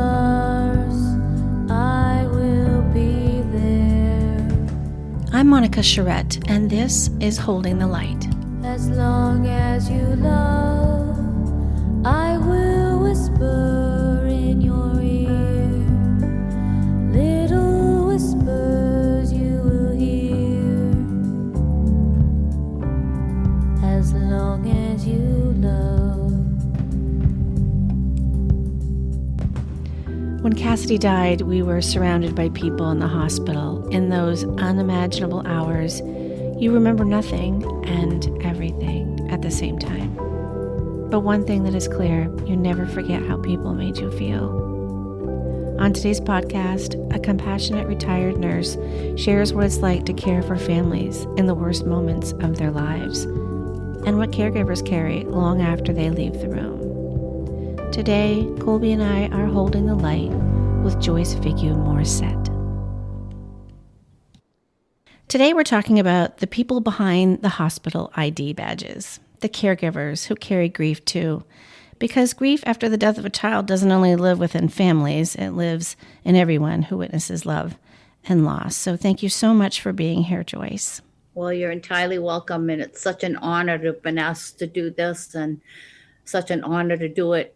stars, I will be there. I'm Monica Charette, and this is Holding the Light. As long as you love, I will whisper in your ear. Little whispers you will hear. As long as you love. When Cassidy died, we were surrounded by people in the hospital. In those unimaginable hours, you remember nothing and everything at the same time. But one thing that is clear, you never forget how people made you feel. On today's podcast, a compassionate retired nurse shares what it's like to care for families in the worst moments of their lives and what caregivers carry long after they leave the room. Today, Colby and I are holding the light with Joyce Vigue-Morrissette. Today we're talking about the people behind the hospital ID badges, the caregivers who carry grief too. Because grief after the death of a child doesn't only live within families, it lives in everyone who witnesses love and loss. So thank you so much for being here, Joyce. Well, you're entirely welcome, and it's such an honor to have been asked to do this, and such an honor to do it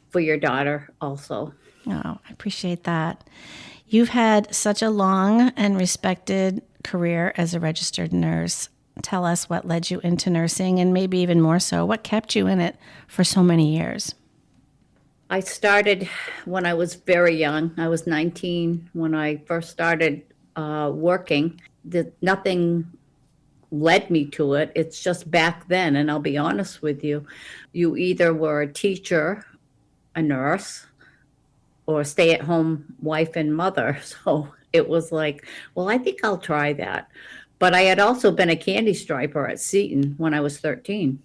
for your daughter also. Oh, I appreciate that. You've had such a long and respected career as a registered nurse. Tell us what led you into nursing, and maybe even more so, what kept you in it for so many years? I started when I was very young. I was 19 when I first started working. Nothing led me to it. It's just back then, and I'll be honest with you, you either were a teacher, a nurse, or a stay-at-home wife and mother. So it was like, well, I think I'll try that. But I had also been a candy striper at Seton when I was 13.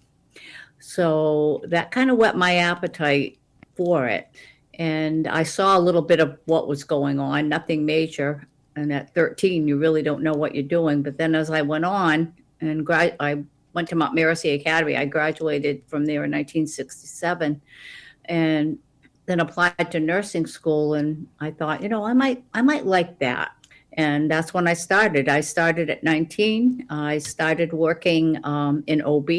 So that kind of whet my appetite for it. And I saw a little bit of what was going on, nothing major. And at 13, you really don't know what you're doing. But then as I went on and I went to Mount Mercy Academy, I graduated from there in 1967. And then applied to nursing school, and I thought, I might like that. And that's when I started. I started at 19. I started working in OB,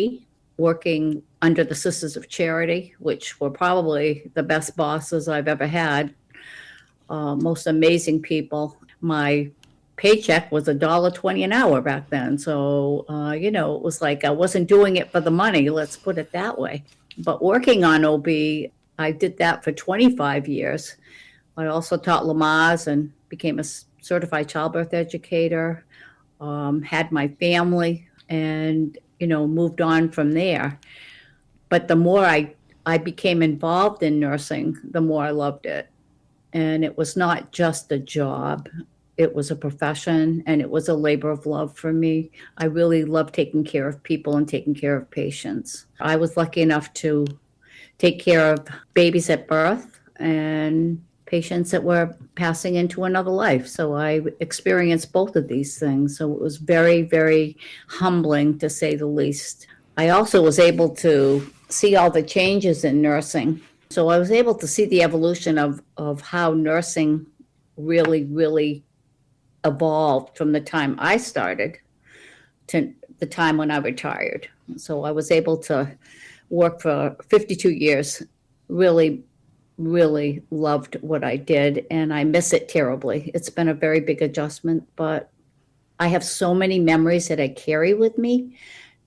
working under the Sisters of Charity, which were probably the best bosses I've ever had. Most amazing people. My paycheck was $1.20 an hour back then. So, it was like I wasn't doing it for the money, let's put it that way. But working on OB, I did that for 25 years. I also taught Lamaze and became a certified childbirth educator, had my family, and, moved on from there. But the more I became involved in nursing, the more I loved it. And it was not just a job. It was a profession, and it was a labor of love for me. I really loved taking care of people and taking care of patients. I was lucky enough to take care of babies at birth and patients that were passing into another life. So I experienced both of these things. So it was very, very humbling, to say the least. I also was able to see all the changes in nursing. So I was able to see the evolution of how nursing really, really evolved from the time I started to the time when I retired. So I was able to work for 52 years, really, really loved what I did, and I miss it terribly. It's been a very big adjustment, but I have so many memories that I carry with me,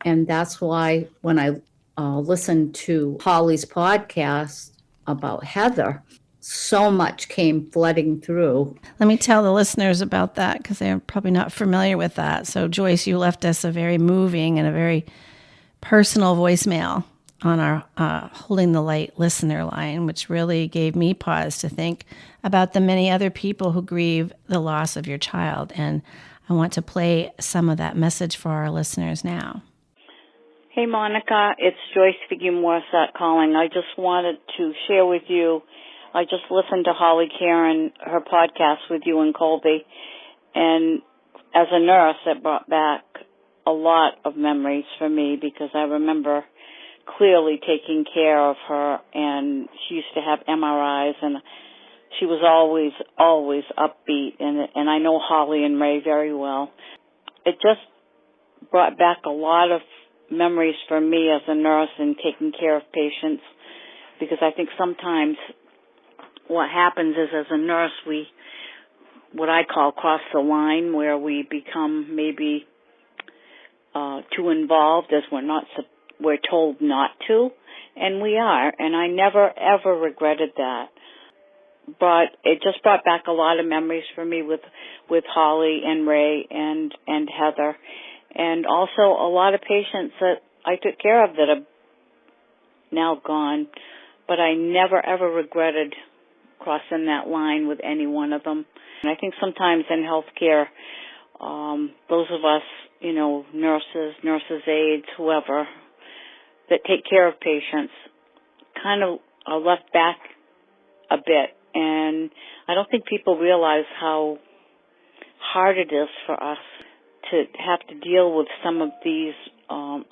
and that's why when I listened to Holly's podcast about Heather, so much came flooding through. Let me tell the listeners about that, because they're probably not familiar with that. So Joyce, you left us a very moving and a very personal voicemail on our Holding the Light listener line, which really gave me pause to think about the many other people who grieve the loss of your child. And I want to play some of that message for our listeners now. Hey, Monica, it's Joyce Vigue-Morrissette calling. I just wanted to share with you, I just listened to Holly Caron, her podcast with you and Colby, and as a nurse, it brought back a lot of memories for me, because I remember clearly taking care of her, and she used to have MRIs, and she was always upbeat, and I know Holly and Ray very well. It just brought back a lot of memories for me as a nurse and taking care of patients, because I think sometimes what happens is, as a nurse, we, what I call, cross the line, where we become maybe too involved, as we're told not to, and we are, and I never ever regretted that. But it just brought back a lot of memories for me with Holly and Ray and Heather, and also a lot of patients that I took care of that are now gone, but I never ever regretted crossing that line with any one of them. And I think sometimes in healthcare, those of us, nurses, aides, whoever, that take care of patients kind of are left back a bit. And I don't think people realize how hard it is for us to have to deal with some of these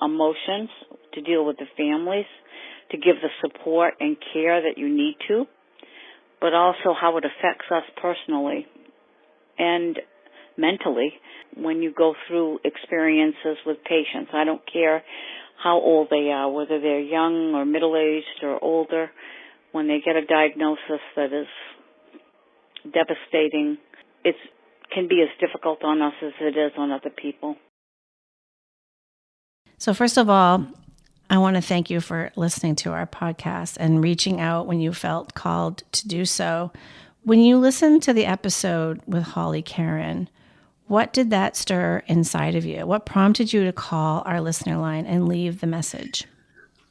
emotions, to deal with the families, to give the support and care that you need to, but also how it affects us personally and mentally when you go through experiences with patients. I don't care how old they are, whether they're young or middle-aged or older. When they get a diagnosis that is devastating, it can be as difficult on us as it is on other people. So first of all, I want to thank you for listening to our podcast and reaching out when you felt called to do so. When you listened to the episode with Holly Caron, what did that stir inside of you? What prompted you to call our listener line and leave the message?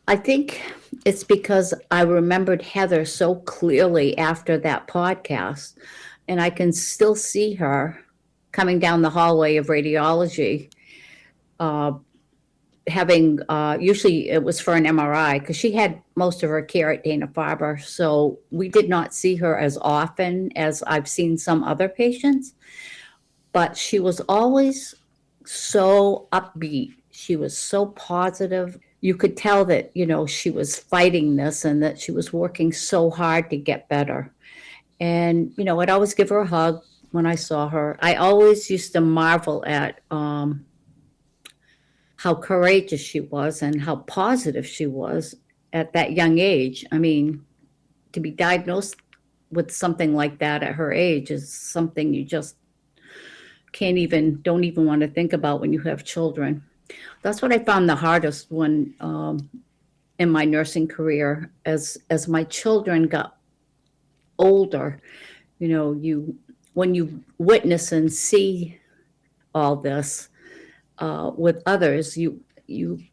I think it's because I remembered Heather so clearly after that podcast, and I can still see her coming down the hallway of radiology, having, usually it was for an MRI, because she had most of her care at Dana-Farber, so we did not see her as often as I've seen some other patients, but she was always so upbeat. She was so positive. You could tell that, she was fighting this and that she was working so hard to get better. And, I'd always give her a hug when I saw her. I always used to marvel at how courageous she was and how positive she was at that young age. I mean, to be diagnosed with something like that at her age is something you just don't even want to think about when you have children. That's what I found the hardest when in my nursing career, as my children got older, when you witness and see all this with others, you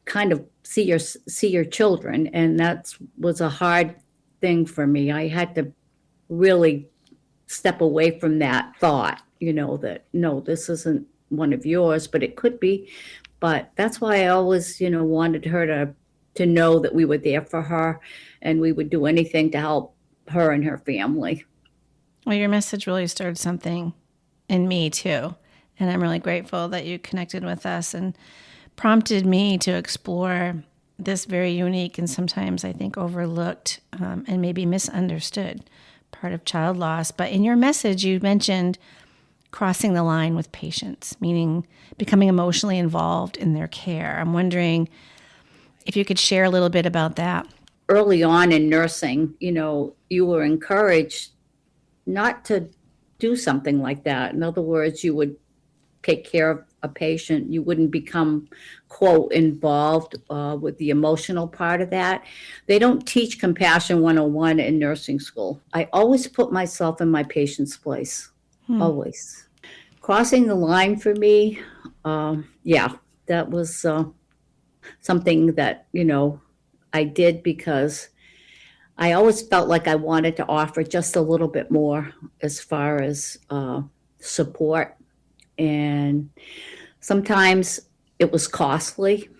kind of see your children, and that was a hard thing for me. I had to really step away from that thought, that no, this isn't one of yours, but it could be. But that's why I always, wanted her to know that we were there for her and we would do anything to help her and her family. Well, your message really stirred something in me too. And I'm really grateful that you connected with us and prompted me to explore this very unique and sometimes I think overlooked and maybe misunderstood part of child loss. But in your message, you mentioned crossing the line with patients, meaning becoming emotionally involved in their care. I'm wondering if you could share a little bit about that. Early on in nursing, you were encouraged not to do something like that. In other words, you would take care of a patient. You wouldn't become, quote, involved with the emotional part of that. They don't teach Compassion 101 in nursing school. I always put myself in my patient's place. Always. Crossing the line for me, that was something that, I did because I always felt like I wanted to offer just a little bit more as far as support. And sometimes it was costly.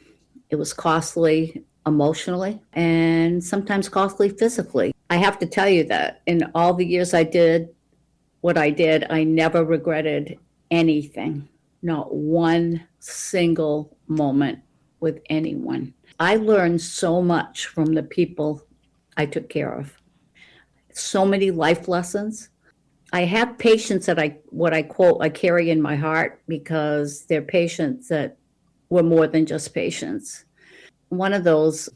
It was costly emotionally and sometimes costly physically. I have to tell you that in all the years I did what I did, I never regretted anything, not one single moment with anyone. I learned so much from the people I took care of. so many life lessons. I have patients that I carry in my heart, because they're patients that were more than just patients. One of those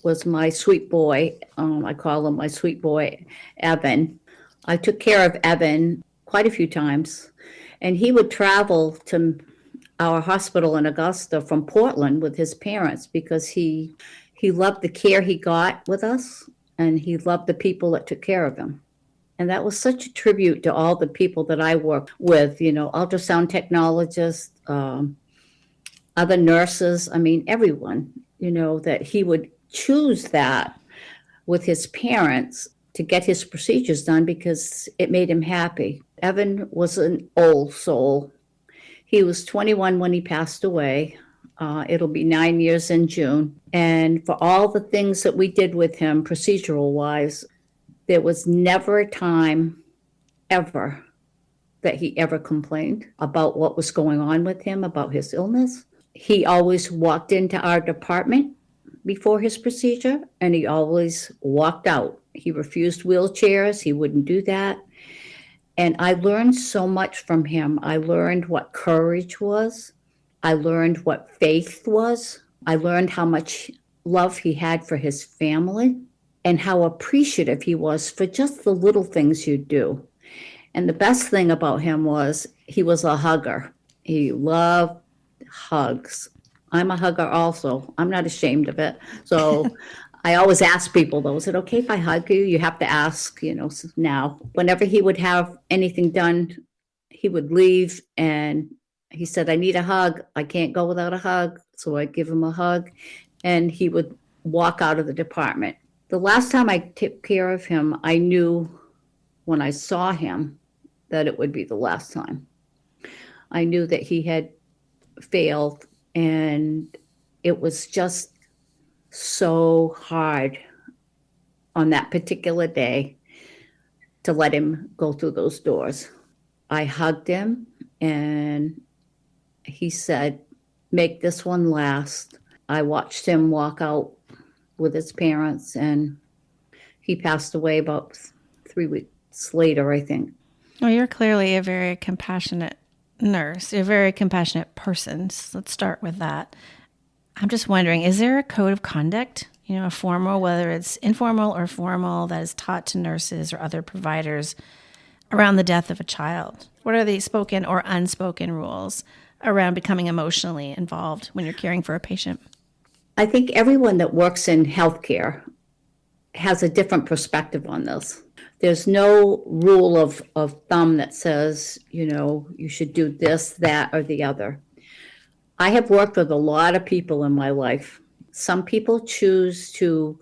was my sweet boy. I call him my sweet boy, Evan. I took care of Evan quite a few times, and he would travel to our hospital in Augusta from Portland with his parents, because he loved the care he got with us, and he loved the people that took care of him. And that was such a tribute to all the people that I worked with, ultrasound technologists, other nurses, I mean, everyone, that he would choose that with his parents to get his procedures done, because it made him happy. Evan was an old soul. He was 21 when he passed away. It'll be 9 years in June. And for all the things that we did with him procedural wise, there was never a time ever that he ever complained about what was going on with him, about his illness. He always walked into our department before his procedure, and he always walked out. He refused wheelchairs. He wouldn't do that. And I learned so much from him. I learned what courage was. I learned what faith was. I learned how much love he had for his family, and how appreciative he was for just the little things you do. And the best thing about him was he was a hugger. He loved hugs. I'm a hugger also. I'm not ashamed of it. So I always ask people, though, is it okay if I hug you? You have to ask, now. Whenever he would have anything done, he would leave, and he said, I need a hug. I can't go without a hug. So I'd give him a hug, and he would walk out of the department. The last time I took care of him, I knew when I saw him that it would be the last time. I knew that he had failed, and it was just so hard on that particular day to let him go through those doors. I hugged him, and he said, make this one last. I watched him walk out with his parents, and he passed away about 3 weeks later, I think. Well, you're clearly a very compassionate nurse. You're a very compassionate person. So let's start with that. I'm just wondering, is there a code of conduct, a formal, whether it's informal or formal, that is taught to nurses or other providers around the death of a child? What are the spoken or unspoken rules around becoming emotionally involved when you're caring for a patient? I think everyone that works in healthcare has a different perspective on this. There's no rule of thumb that says, you should do this, that, or the other. I have worked with a lot of people in my life. Some people choose to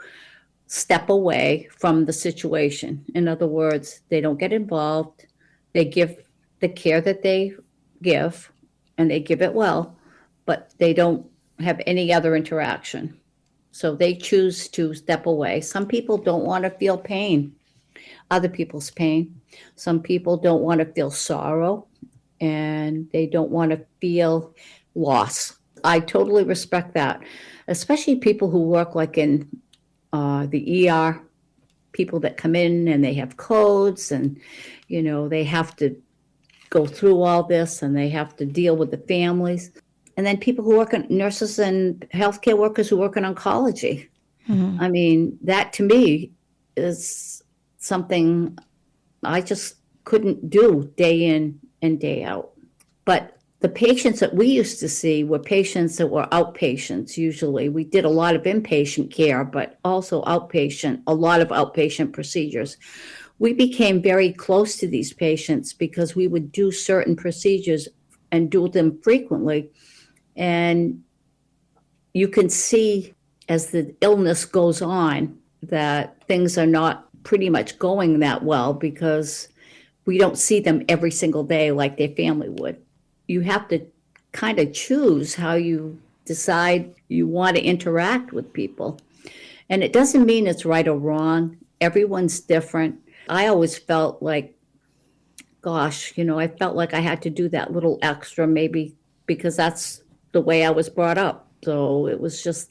step away from the situation. In other words, they don't get involved. They give the care that they give, and they give it well, but they don't have any other interaction. So they choose to step away. Some people don't want to feel pain, other people's pain. Some people don't want to feel sorrow, and they don't want to feel loss. I totally respect that, especially people who work like in the ER, people that come in and they have codes, and, they have to go through all this, and they have to deal with the families. And then people who work in nurses and healthcare workers who work in oncology. Mm-hmm. I mean, that to me is something I just couldn't do day in and day out. But the patients that we used to see were patients that were outpatients usually. We did a lot of inpatient care, but also outpatient, a lot of outpatient procedures. We became very close to these patients because we would do certain procedures and do them frequently. And you can see as the illness goes on that things are not pretty much going that well, because we don't see them every single day like their family would. You have to kind of choose how you decide you want to interact with people. And it doesn't mean it's right or wrong. Everyone's different. I always felt like, gosh, I felt like I had to do that little extra, maybe because that's the way I was brought up. So it was just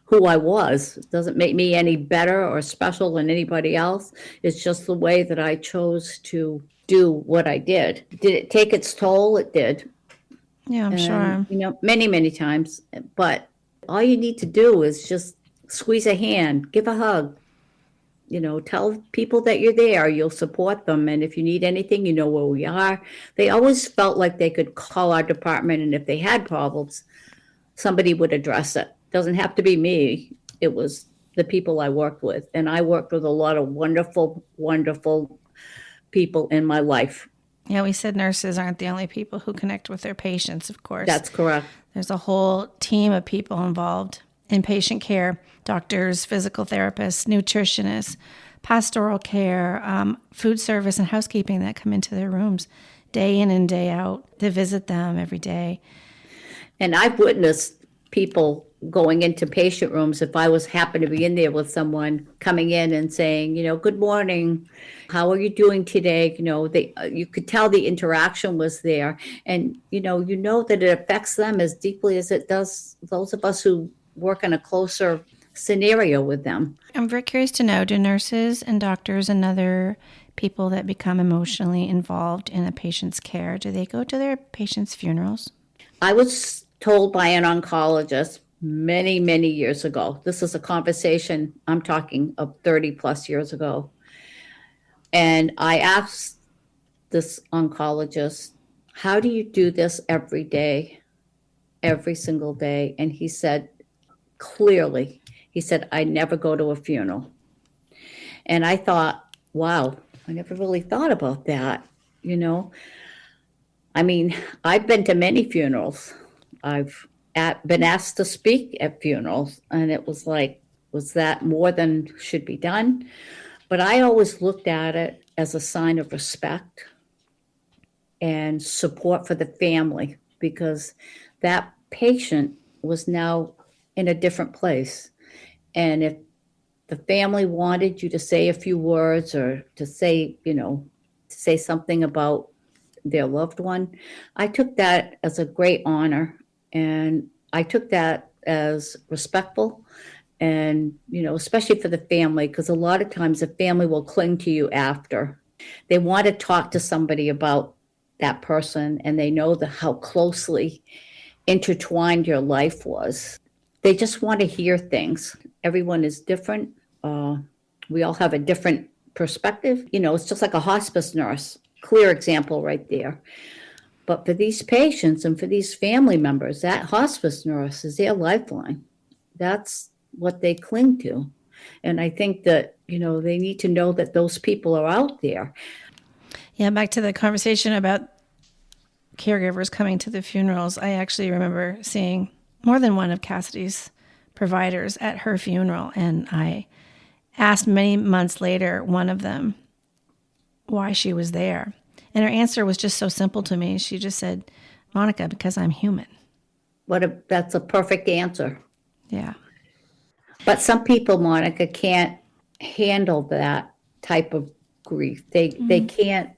who I was. It doesn't make me any better or special than anybody else. It's just the way that I chose to do what I did. Did it take its toll? It did. Yeah, I'm And, sure. many, many times. But all you need to do is just squeeze a hand, give a hug, tell people that you're there, you'll support them. And if you need anything, you know where we are. They always felt like they could call our department, and if they had problems, somebody would address it. Doesn't have to be me. It was the people I worked with. And I worked with a lot of wonderful, wonderful people in my life. Yeah, we said nurses aren't the only people who connect with their patients, of course. That's correct. There's a whole team of people involved in patient care: doctors, physical therapists, nutritionists, pastoral care, food service and housekeeping that come into their rooms day in and day out to visit them every day. And I've witnessed people going into patient rooms, if I happened to be in there with someone, coming in and saying, good morning, how are you doing today? You could tell the interaction was there. And, you know that it affects them as deeply as it does those of us who work in a closer scenario with them. I'm very curious to know, do nurses and doctors and other people that become emotionally involved in a patient's care, do they go to their patients' funerals? I was told by an oncologist many, many years ago. This is a conversation I'm talking of 30 plus years ago. And I asked this oncologist, how do you do this every day, every single day? And he said, clearly, I never go to a funeral. And I thought, wow, I never really thought about that. I mean, I've been to many funerals. I've been asked to speak at funerals, and it was like, was that more than should be done? But I always looked at it as a sign of respect and support for the family, because that patient was now in a different place. And if the family wanted you to say a few words or to say, to say something about their loved one, I took that as a great honor. And I took that as respectful, and, especially for the family, because a lot of times the family will cling to you after. They want to talk to somebody about that person, and they know how closely intertwined your life was. They just want to hear things. Everyone is different. We all have a different perspective. It's just like a hospice nurse. Clear example right there. But for these patients and for these family members, that hospice nurse is their lifeline. That's what they cling to. And I think that, they need to know that those people are out there. Yeah, back to the conversation about caregivers coming to the funerals. I actually remember seeing more than one of Cassidy's providers at her funeral. And I asked many months later, one of them, why she was there. And her answer was just so simple to me. She just said, Monica, because I'm human. That's a perfect answer. Yeah. But some people, Monica, can't handle that type of grief. They can't,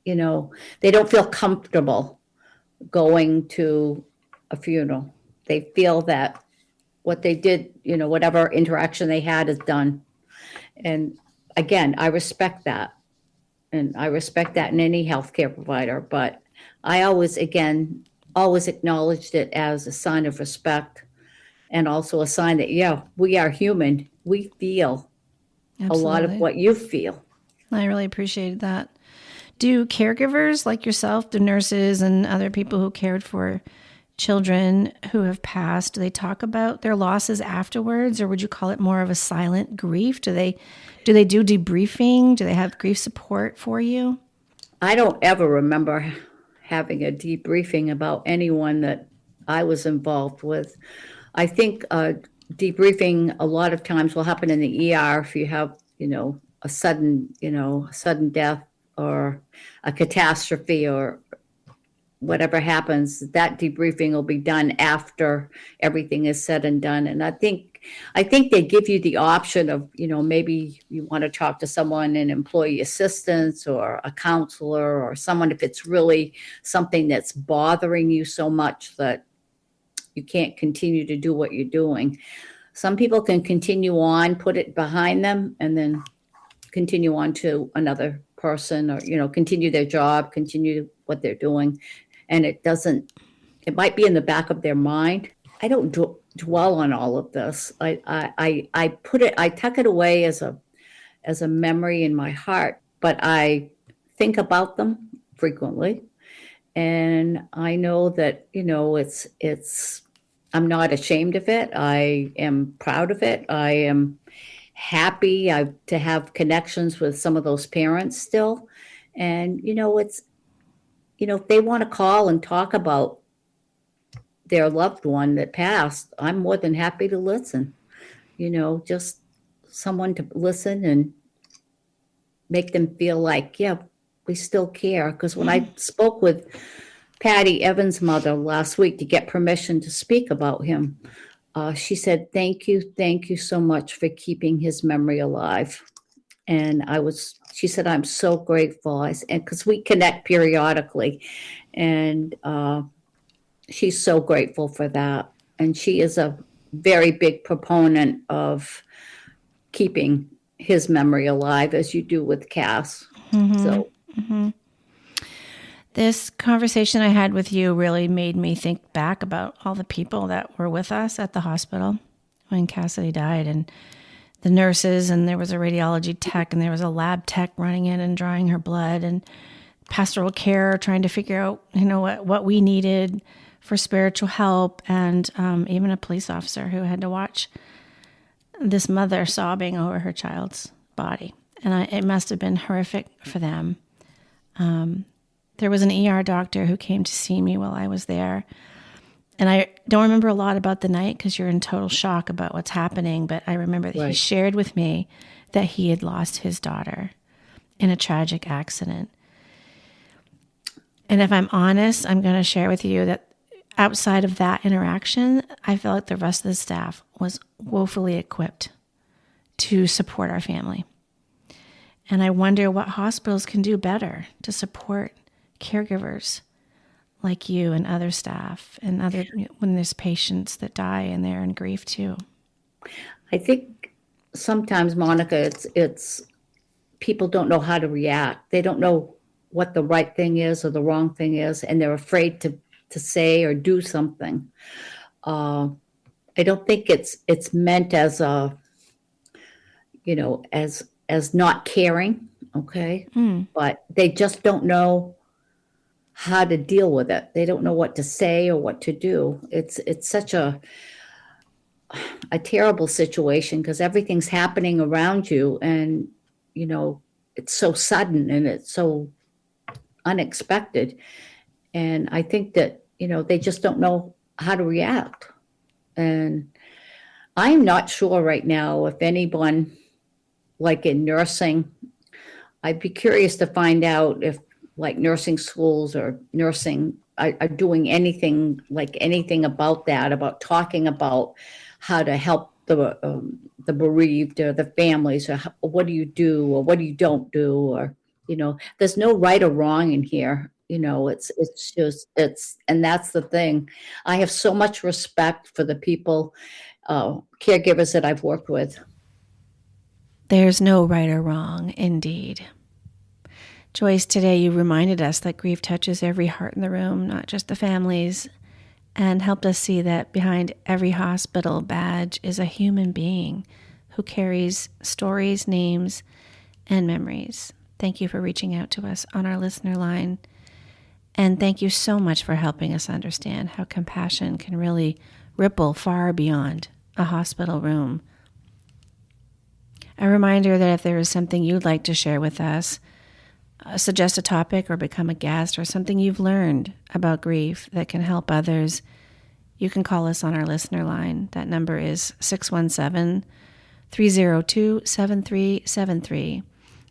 they don't feel comfortable going to a funeral. They feel that what they did, whatever interaction they had is done. And again, I respect that. And I respect that in any healthcare provider, but I always acknowledged it as a sign of respect, and also a sign that, yeah, we are human. We feel Absolutely. a lot of what you feel. I really appreciated that. Do caregivers like yourself, the nurses and other people who cared for children who have passed, do they talk about their losses afterwards, or would you call it more of a silent grief? Do they do debriefing? Do they have grief support for you? I don't ever remember having a debriefing about anyone that I was involved with. I think debriefing a lot of times will happen in the ER if you have, a sudden death or a catastrophe or whatever happens. That debriefing will be done after everything is said and done. And I think they give you the option of, maybe you want to talk to someone in employee assistance or a counselor or someone if it's really something that's bothering you so much that you can't continue to do what you're doing. Some people can continue on, put it behind them, and then continue on to another person, or, continue their job, continue what they're doing. And it might be in the back of their mind. I don't dwell on all of this. I tuck it away as a memory in my heart, but I think about them frequently. And I know that, I'm not ashamed of it. I am proud of it. I am happy to have connections with some of those parents still. And, if they want to call and talk about their loved one that passed, I'm more than happy to listen. Just someone to listen and make them feel like, yeah, we still care. Because when I spoke with Patty Evans' mother last week to get permission to speak about him, she said, thank you so much for keeping his memory alive. And she said, I'm so grateful. And because we connect periodically, and she's so grateful for that. And she is a very big proponent of keeping his memory alive, as you do with Cass. So. This conversation I had with you really made me think back about all the people that were with us at the hospital when Cassidy died, and the nurses, and there was a radiology tech, and there was a lab tech running in and drawing her blood, and pastoral care trying to figure out, what we needed for spiritual help, and even a police officer who had to watch this mother sobbing over her child's body. And it must have been horrific for them. There was an ER doctor who came to see me while I was there. And I don't remember a lot about the night because you're in total shock about what's happening. But I remember that he shared with me that he had lost his daughter in a tragic accident. And if I'm honest, I'm going to share with you that outside of that interaction, I felt like the rest of the staff was woefully equipped to support our family. And I wonder what hospitals can do better to support caregivers like you and other staff, and when there's patients that die and they're in grief too. I think sometimes, Monica, it's people don't know how to react. They don't know what the right thing is or the wrong thing is, and they're afraid to say or do something. I don't think it's meant as a, as not caring, okay? But they just don't know how to deal with it. They don't know what to say or what to do. It's such a terrible situation because everything's happening around you, and it's so sudden and it's so unexpected. And I think that they just don't know how to react. And I'm not sure right now if anyone, like in nursing, I'd be curious to find out if like nursing schools or nursing are doing anything about that, about talking about how to help the bereaved or the families, or what do you do or what do you don't do, or there's no right or wrong in here. It's just and that's the thing. I have so much respect for the people, caregivers that I've worked with. There's no right or wrong, indeed. Joyce, today you reminded us that grief touches every heart in the room, not just the families, and helped us see that behind every hospital badge is a human being who carries stories, names, and memories. Thank you for reaching out to us on our listener line. And thank you so much for helping us understand how compassion can really ripple far beyond a hospital room. A reminder that if there is something you'd like to share with us, suggest a topic or become a guest, or something you've learned about grief that can help others, you can call us on our listener line. That number is 617-302-7373.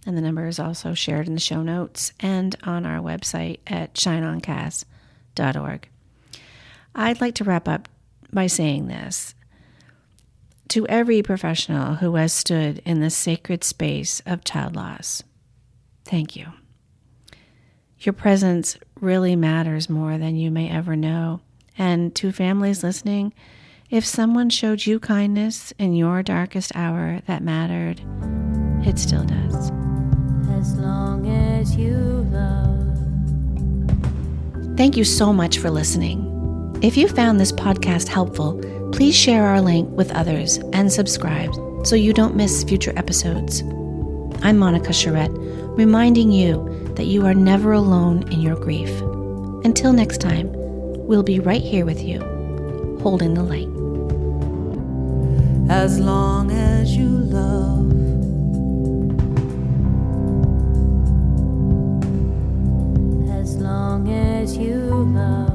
And the number is also shared in the show notes and on our website at shineoncast.org. I'd like to wrap up by saying this. To every professional who has stood in the sacred space of child loss, thank you. Your presence really matters more than you may ever know. And to families listening, If someone showed you kindness in your darkest hour that mattered, it still does. As long as you love. Thank you so much for listening. If you found this podcast helpful, please share our link with others and subscribe so you don't miss future episodes. I'm Monica Charette, reminding you that you are never alone in your grief. Until next time, we'll be right here with you, holding the light. As long as you love. As long as you love.